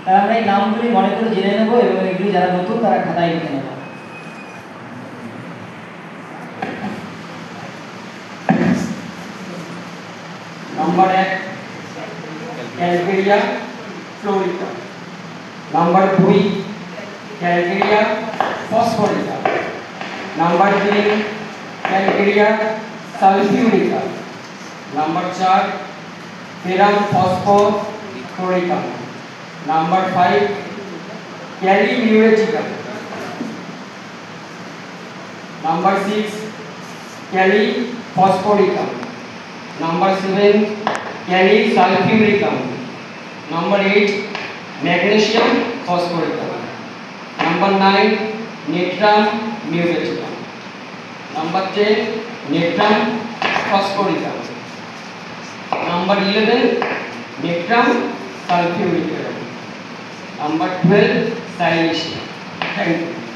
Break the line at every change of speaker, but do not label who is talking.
তাহলে আমরা এই নামগুলি মনে করে জেনে নেব এবং এগুলি যারা নতুন তারা খাতায় লিখে নেব।
Number 1 calcarea fluorica, number 2 calcarea phosphorica, number 3 calcarea sulphurica, number 4 ferrum phosphochlorica, number 5 kali muriatica, number 6 kali phosphorica, number 7 kali sulphuricum, number 8 magnesium phosphoricum, number 9 natrum muriaticum, number 10 natrum phosphoricum, number 11 natrum sulphuricum, number 12 silicium. Thank you.